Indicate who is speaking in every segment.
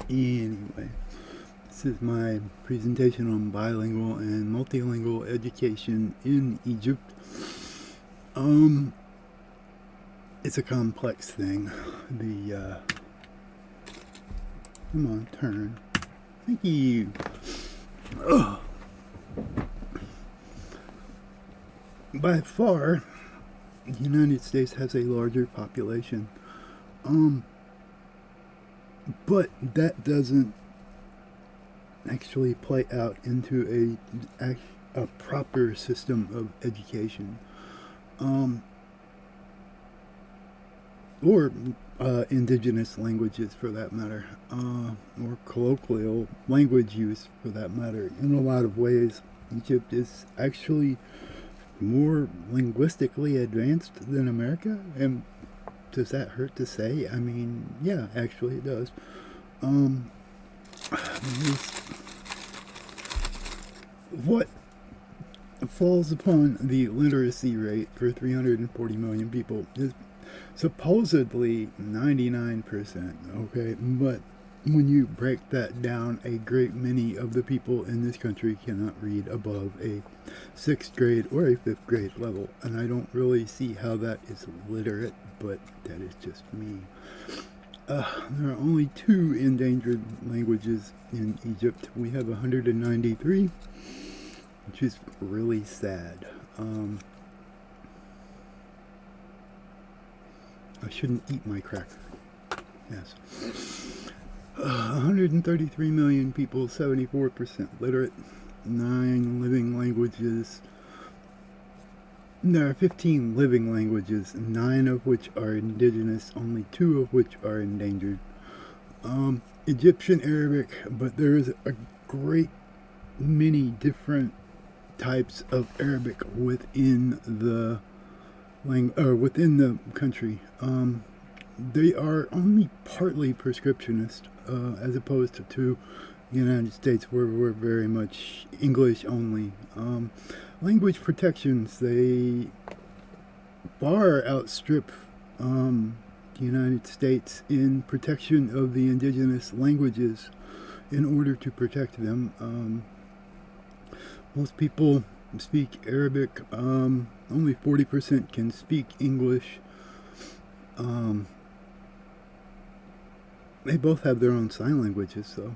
Speaker 1: Anyway, this is my presentation on bilingual and multilingual education in Egypt. It's a complex thing. Come on, turn. Thank you. Ugh. By far, the United States has a larger population. But that doesn't actually play out into a proper system of education. Or indigenous languages for that matter, or colloquial language use for that matter. In a lot of ways, Egypt is actually more linguistically advanced than America, and does that hurt to say? I mean, yeah, actually it does. What falls upon the literacy rate for 340 million people is supposedly 99%, okay? But when you break that down, a great many of the people in this country cannot read above a 6th grade or a 5th grade level, and I don't really see how that is literate, but that is just me. There are only 2 endangered languages in Egypt. We have 193, which is really sad. I shouldn't eat my cracker. Yes. 133 million people, 74% literate, 9 living languages. There are 15 living languages, 9 of which are indigenous, only 2 of which are endangered. Egyptian Arabic, but there is a great many different types of Arabic within the country. They are only partly prescriptionist, as opposed to the United States, where we're very much English only. Language protections, they far outstrip the United States in protection of the indigenous languages in order to protect them. Most people speak Arabic. Only 40% can speak English. They both have their own sign languages, though.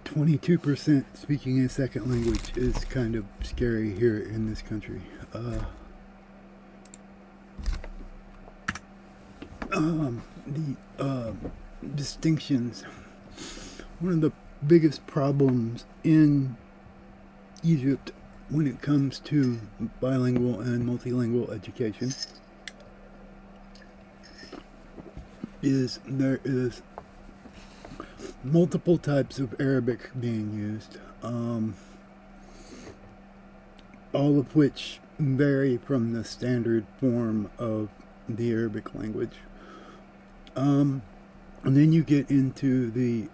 Speaker 1: 22% speaking a second language is kind of scary here in this country. Distinctions. One of the biggest problems in Egypt when it comes to bilingual and multilingual education is there is multiple types of Arabic being used, all of which vary from the standard form of the Arabic language. And then you get into the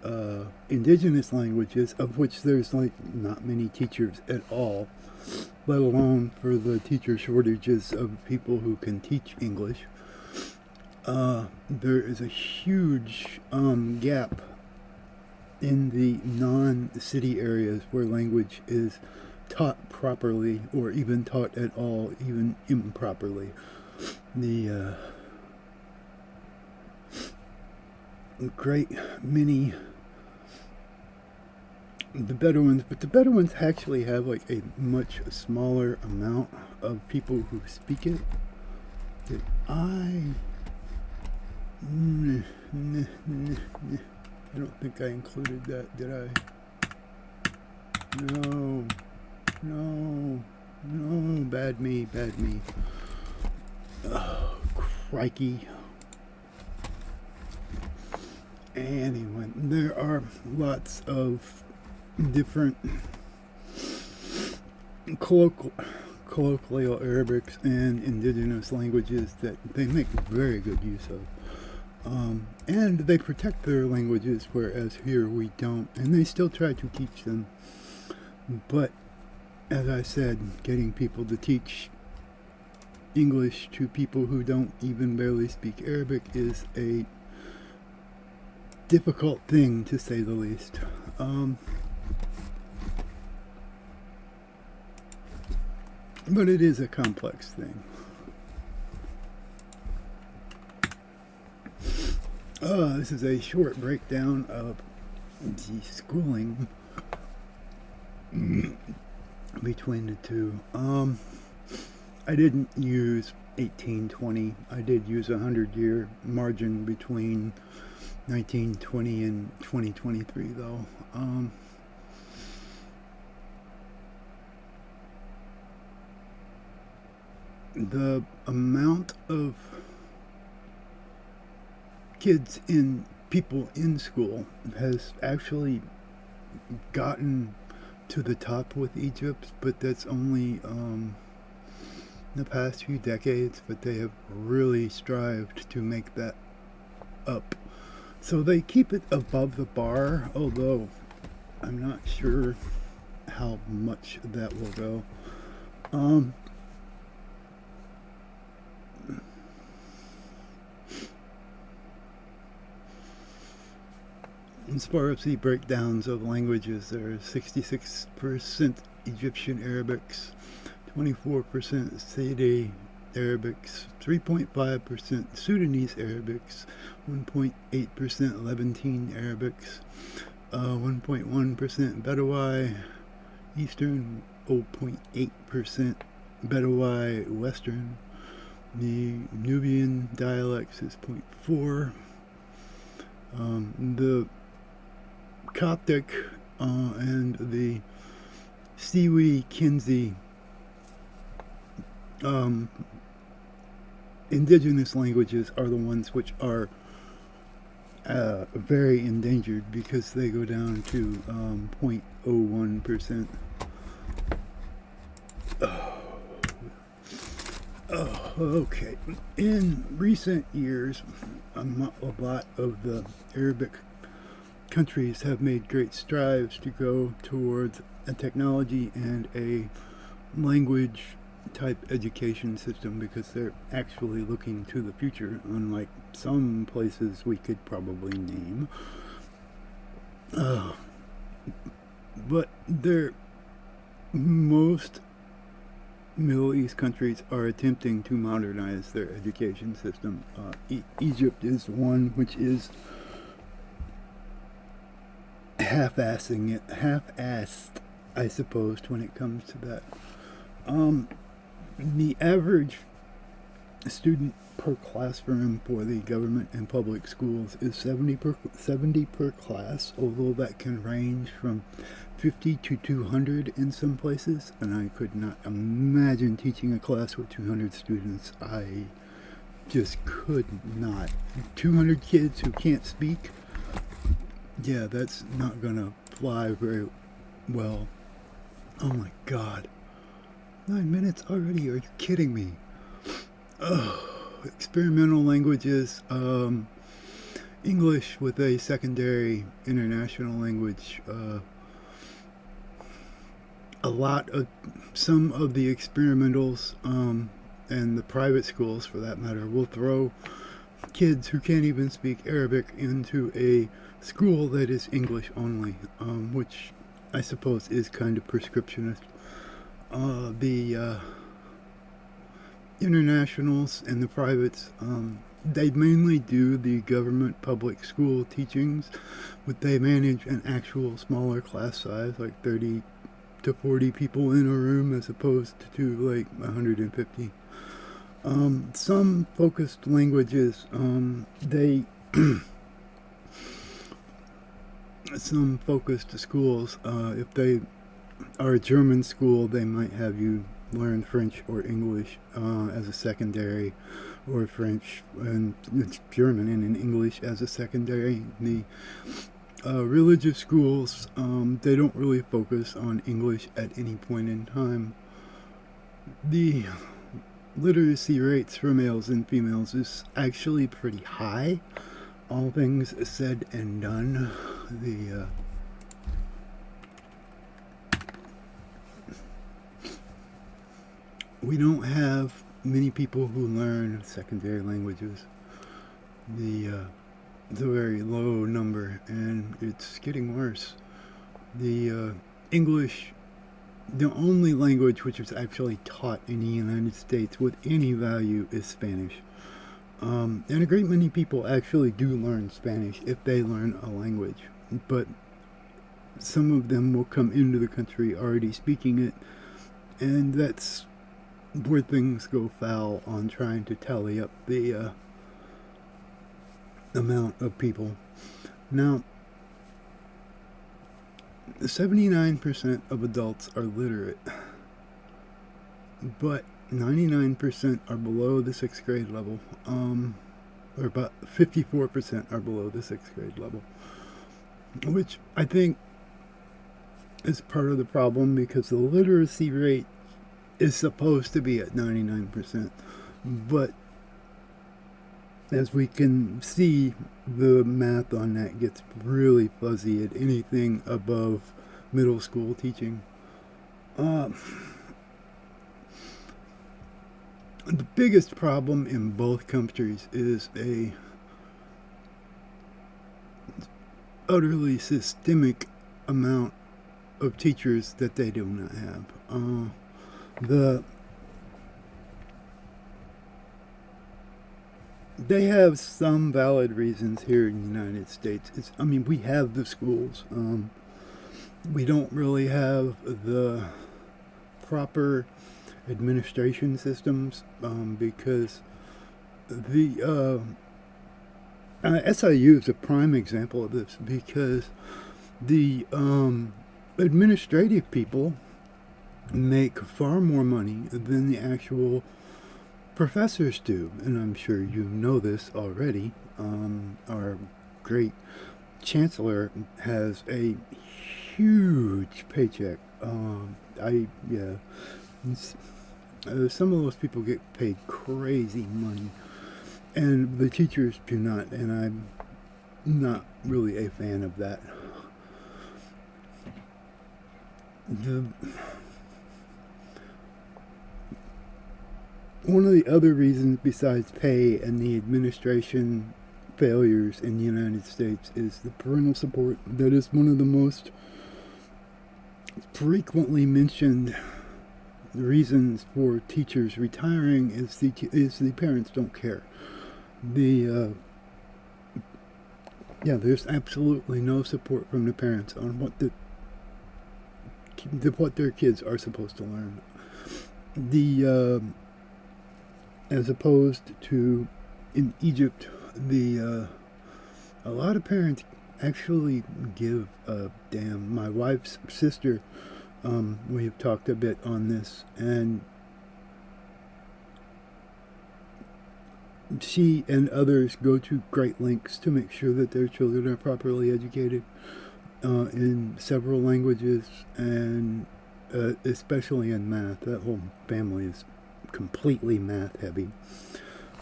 Speaker 1: indigenous languages, of which there's like not many teachers at all, let alone for the teacher shortages of people who can teach English. There is a huge gap in the non-city areas where language is taught properly, or even taught at all, even improperly. The great many the Bedouins, but the Bedouins actually have like a much smaller amount of people who speak it. I don't think I included that, did I? No, bad me. Oh, crikey. Anyway, there are lots of different colloquial Arabics and indigenous languages that they make very good use of. And they protect their languages, whereas here we don't, and they still try to teach them. But, as I said, getting people to teach English to people who don't even barely speak Arabic is a difficult thing, to say the least. But it is a complex thing. This is a short breakdown of the schooling between the two. I didn't use 1820. I did use a 100-year margin between 1920 and 2023, though. The amount of kids in people in school has actually gotten to the top with Egypt, but that's only the past few decades, but they have really strived to make that up. So they keep it above the bar, although I'm not sure how much that will go. As far as the breakdowns of languages, there are 66% Egyptian Arabics, 24% Sede Arabics, 3.5% Sudanese Arabics, 1.8% Levantine Arabics, 1.1% Bedawi Eastern, 0.8% Bedawi Western. The Nubian dialects is 0.4. The Coptic and the Siwi Kinzi indigenous languages are the ones which are very endangered because they go down to 0.01%. Okay. In recent years, a lot of the Arabic countries have made great strides to go towards a technology and a language type education system because they're actually looking to the future, unlike some places we could probably name. But most Middle East countries are attempting to modernize their education system. Egypt is one which is half-assed, I suppose, when it comes to that. The average student per classroom for the government and public schools is 70 per class, although that can range from 50 to 200 in some places, and I could not imagine teaching a class with 200 students. I just could not. 200 kids who can't speak, yeah, that's not gonna fly very well. Oh my god. 9 minutes already? Are you kidding me? Experimental languages, English with a secondary international language. Some of the experimentals and the private schools, for that matter, will throw kids who can't even speak Arabic into a school that is English only, which I suppose is kind of prescriptionist. The internationals and the privates, they mainly do the government public school teachings, but they manage an actual smaller class size, like 30 to 40 people in a room as opposed to like 150. Some focused languages, some focused schools, if they are a German school, they might have you learn French or English as a secondary, or French and German and English as a secondary. The religious schools, they don't really focus on English at any point in time. The literacy rates for males and females is actually pretty high, all things said and done. We don't have many people who learn secondary languages. It's a very low number, and it's getting worse. The English, the only language which is actually taught in the United States with any value is Spanish. And a great many people actually do learn Spanish if they learn a language, but some of them will come into the country already speaking it, and that's where things go foul on trying to tally up the amount of people. Now, 79% of adults are literate, but 99% are below the 6th grade level, or about 54% are below the 6th grade level, which I think is part of the problem, because the literacy rate is supposed to be at 99%, but as we can see, the math on that gets really fuzzy at anything above middle school teaching. The biggest problem in both countries is a utterly systemic amount of teachers that they do not have. They have some valid reasons here in the United States. We have the schools. We don't really have the proper administration systems, because the SIU is a prime example of this, because the administrative people make far more money than the actual professors do, and I'm sure you know this already. Our great chancellor has a huge paycheck. Some of those people get paid crazy money, and the teachers do not, and I'm not really a fan of that. One of the other reasons besides pay and the administration failures in the United States is the parental support. That is one of the most frequently mentioned reasons for teachers retiring, is the parents don't care. There's absolutely no support from the parents on what their kids are supposed to learn. As opposed to in Egypt, a lot of parents actually give a damn. My wife's sister, we have talked a bit on this, and she and others go to great lengths to make sure that their children are properly educated in several languages, and especially in math. That whole family is completely math heavy.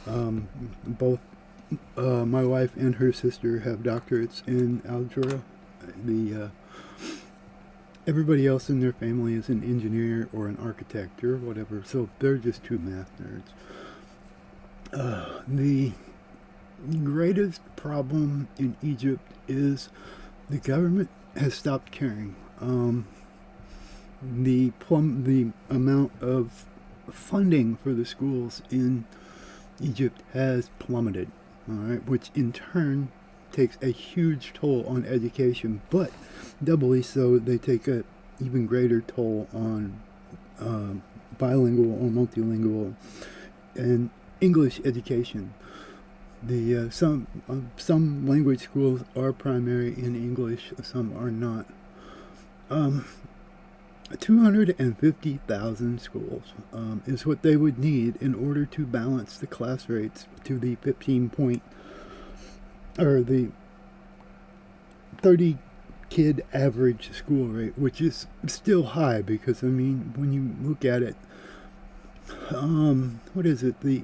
Speaker 1: Both my wife and her sister have doctorates in algebra. Everybody else in their family is an engineer or an architect or whatever, so they're just two math nerds. The greatest problem in Egypt is the government has stopped caring. The amount of funding for the schools in Egypt has plummeted, all right, which in turn takes a huge toll on education, but doubly so, they take an even greater toll on bilingual or multilingual and English education. Some language schools are primary in English, some are not. 250,000 schools is what they would need in order to balance the class rates to the 30 kid average school rate, which is still high, because when you look at it, what is it, the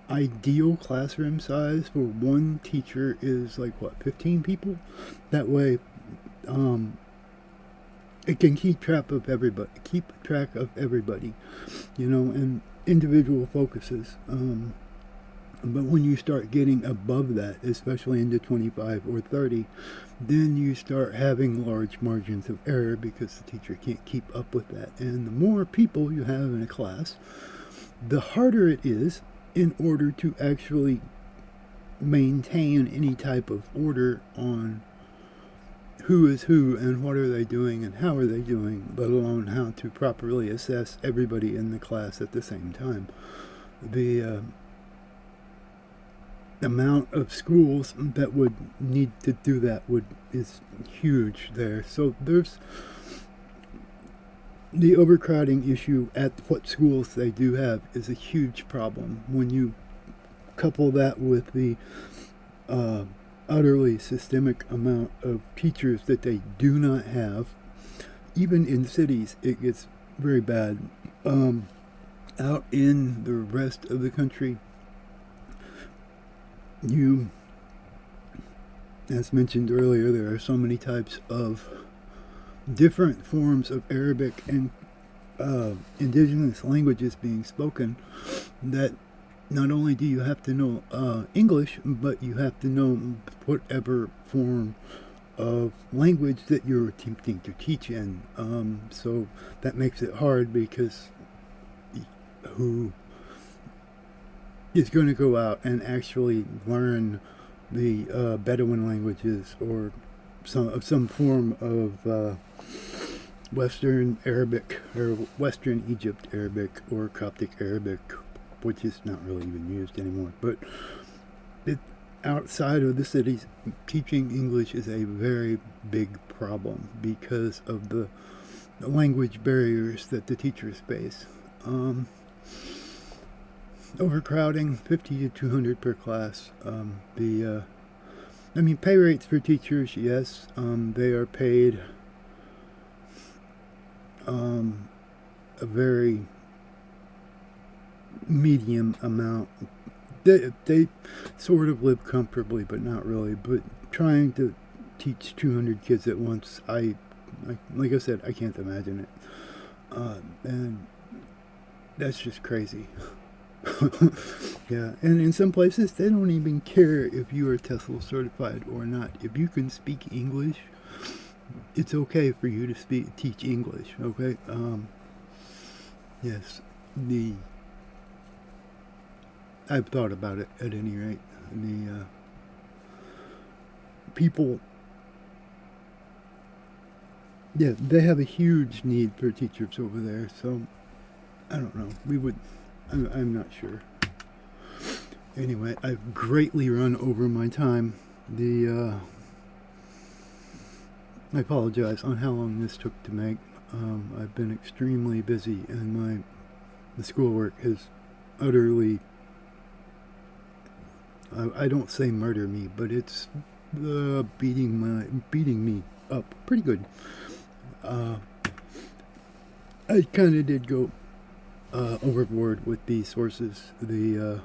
Speaker 1: ideal classroom size for one teacher is 15 people. That way it can keep track of everybody, and individual focuses. But when you start getting above that, especially into 25 or 30, then you start having large margins of error because the teacher can't keep up with that. And the more people you have in a class, the harder it is in order to actually maintain any type of order on who is who and what are they doing and how are they doing, let alone how to properly assess everybody in the class at the same time. The amount of schools that would need to do that is huge there. So there's the overcrowding issue at what schools they do have is a huge problem. When you couple that with the utterly systemic amount of teachers that they do not have, even in cities, it gets very bad. Out in the rest of the country, as mentioned earlier, there are so many types of different forms of Arabic and indigenous languages being spoken that not only do you have to know English, but you have to know whatever form of language that you're attempting to teach in. So that makes it hard because who is going to go out and actually learn the Bedouin languages or some form of Western Arabic or Western Egypt Arabic or Coptic Arabic, which is not really even used anymore. But outside of the cities, teaching English is a very big problem because of the language barriers that the teachers face. Overcrowding, 50 to 200 per class. Pay rates for teachers, yes, they are paid a very medium amount. They sort of live comfortably, but not really. But trying to teach 200 kids at once, like I said, I can't imagine it. And that's just crazy. Yeah, and in some places they don't even care if you are Tesol certified or not. If you can speak English, it's okay for you to teach English. Okay. Yes, I've thought about it at any rate. The people, yeah, they have a huge need for teachers over there. So I don't know. I'm not sure. Anyway, I've greatly run over my time. I apologize on how long this took to make. I've been extremely busy, and the schoolwork has utterly, I don't say murder me, but it's beating me up pretty good. I kind of did go overboard with the sources. The